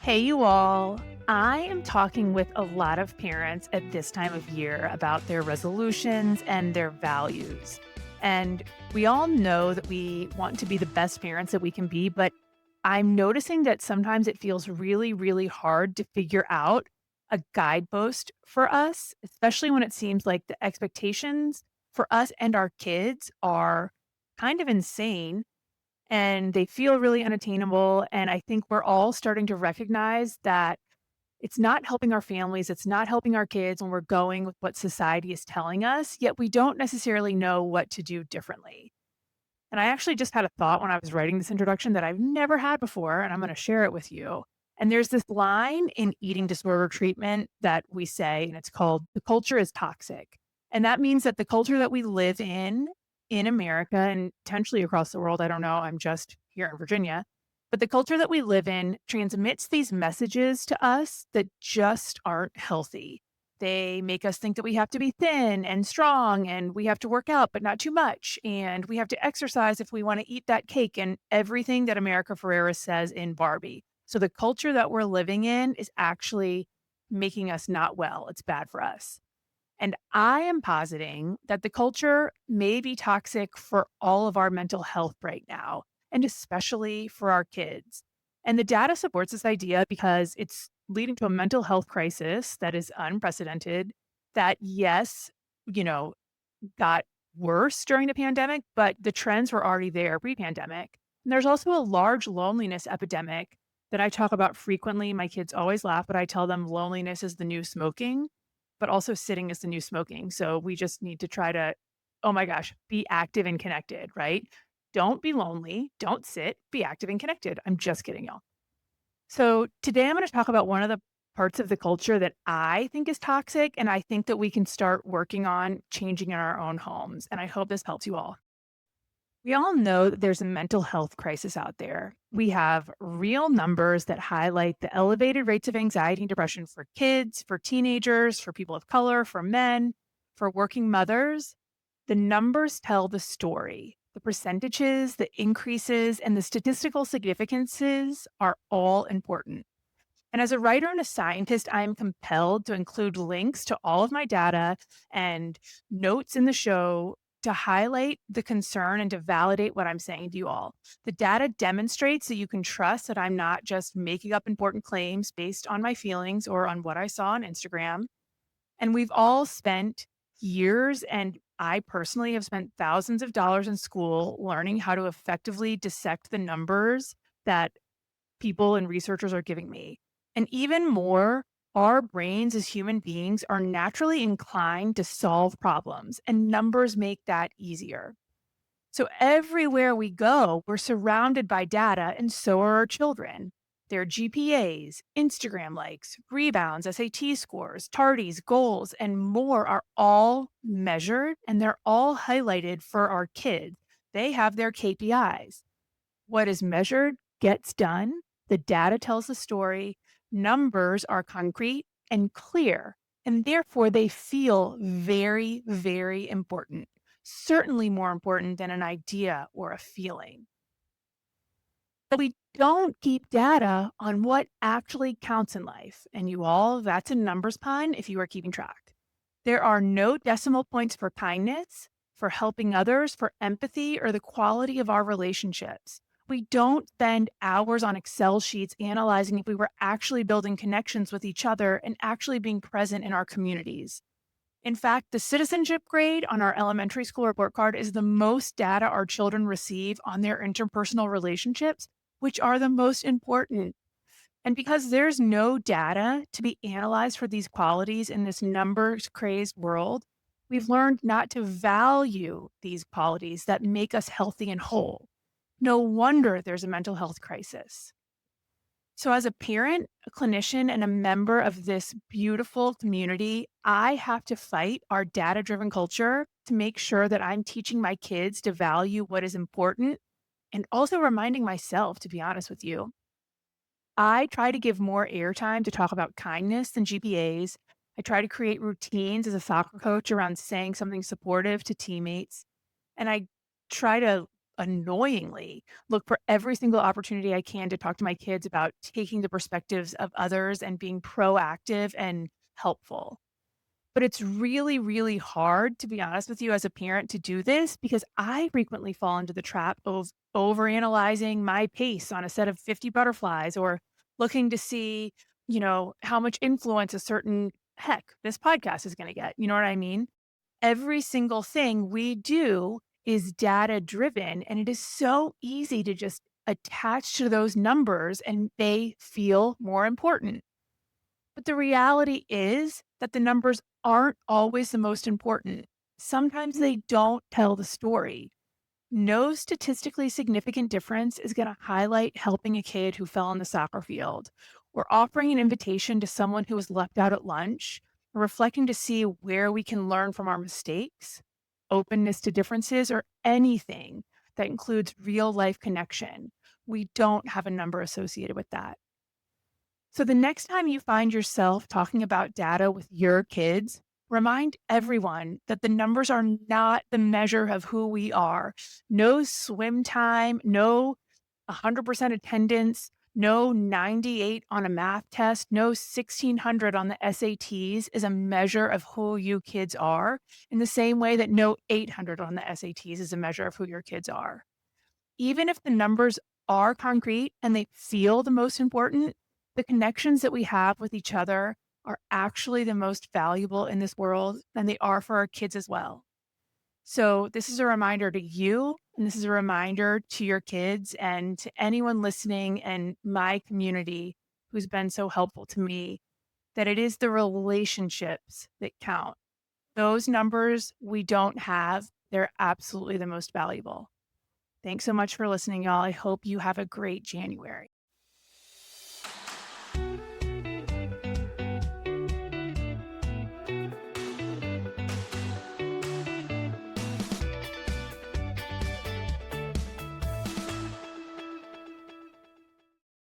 Hey, you all. I am talking with a lot of parents at this time of year about their resolutions and their values. And we all know that we want to be the best parents that we can be, but I'm noticing that sometimes it feels really, really hard to figure out a guidepost for us, especially when it seems like the expectations for us and our kids are kind of insane and they feel really unattainable. And I think we're all starting to recognize that it's not helping our families, it's not helping our kids when we're going with what society is telling us, yet we don't necessarily know what to do differently. And I actually just had a thought when I was writing this introduction that I've never had before, and I'm going to share it with you. And there's this line in eating disorder treatment that we say, and it's called the culture is toxic. And that means that the culture that we live in America and potentially across the world, I don't know, I'm just here in Virginia, but the culture that we live in transmits these messages to us that just aren't healthy. They make us think that we have to be thin and strong and we have to work out, but not too much. And we have to exercise if we want to eat that cake and everything that America Ferrera says in Barbie. So the culture that we're living in is actually making us not well. It's bad for us. And I am positing that the culture may be toxic for all of our mental health right now, and especially for our kids. And the data supports this idea because it's leading to a mental health crisis that is unprecedented, that, yes, you know, got worse during the pandemic, but the trends were already there pre pandemic. And there's also a large loneliness epidemic that I talk about frequently. My kids always laugh, but I tell them loneliness is the new smoking, but also sitting is the new smoking. So we just need to try to, oh my gosh, be active and connected, right? Don't be lonely. Don't sit. Be active and connected. I'm just kidding, y'all. So today I'm going to talk about one of the parts of the culture that I think is toxic, and I think that we can start working on changing in our own homes. And I hope this helps you all. We all know that there's a mental health crisis out there. We have real numbers that highlight the elevated rates of anxiety and depression for kids, for teenagers, for people of color, for men, for working mothers. The numbers tell the story. The percentages, the increases, and the statistical significances are all important. And as a writer and a scientist, I am compelled to include links to all of my data and notes in the show to highlight the concern and to validate what I'm saying to you all. The data demonstrates that you can trust that I'm not just making up important claims based on my feelings or on what I saw on Instagram. And we've all spent years, and I personally have spent thousands of dollars in school learning how to effectively dissect the numbers that people and researchers are giving me. And even more, our brains as human beings are naturally inclined to solve problems, and numbers make that easier. So everywhere we go, we're surrounded by data, and so are our children. Their GPAs, Instagram likes, rebounds, SAT scores, tardies, goals, and more are all measured and they're all highlighted for our kids. They have their KPIs. What is measured gets done. The data tells the story. Numbers are concrete and clear, and therefore they feel very, very important. Certainly more important than an idea or a feeling. But we don't keep data on what actually counts in life. And you all, that's a numbers pun if you are keeping track. There are no decimal points for kindness, for helping others, for empathy, or the quality of our relationships. We don't spend hours on Excel sheets analyzing if we were actually building connections with each other and actually being present in our communities. In fact, the citizenship grade on our elementary school report card is the most data our children receive on their interpersonal relationships, which are the most important. And because there's no data to be analyzed for these qualities in this numbers crazed world, we've learned not to value these qualities that make us healthy and whole. No wonder there's a mental health crisis. So, as a parent, a clinician, and a member of this beautiful community, I have to fight our data driven culture to make sure that I'm teaching my kids to value what is important and also reminding myself, to be honest with you. I try to give more airtime to talk about kindness than GPAs. I try to create routines as a soccer coach around saying something supportive to teammates. And I try to annoyingly look for every single opportunity I can to talk to my kids about taking the perspectives of others and being proactive and helpful. But it's really, really hard, to be honest with you, as a parent to do this because I frequently fall into the trap of overanalyzing my pace on a set of 50 butterflies or looking to see, how much influence a certain heck, this podcast is going to get. You know what I mean? Every single thing we do is data driven, and it is so easy to just attach to those numbers and they feel more important. But the reality is that the numbers aren't always the most important. Sometimes they don't tell the story. No statistically significant difference is going to highlight helping a kid who fell on the soccer field, or offering an invitation to someone who was left out at lunch, or reflecting to see where we can learn from our mistakes, openness to differences, or anything that includes real life connection. We don't have a number associated with that. So the next time you find yourself talking about data with your kids, remind everyone that the numbers are not the measure of who we are. No swim time, no 100% attendance, no 98 on a math test, no 1600 on the SATs is a measure of who you kids are, in the same way that no 800 on the SATs is a measure of who your kids are. Even if the numbers are concrete and they feel the most important, the connections that we have with each other are actually the most valuable in this world, and they are for our kids as well. So, this is a reminder to you, and this is a reminder to your kids and to anyone listening and my community who's been so helpful to me that it is the relationships that count. Those numbers we don't have, they're absolutely the most valuable. Thanks so much for listening, y'all. I hope you have a great January.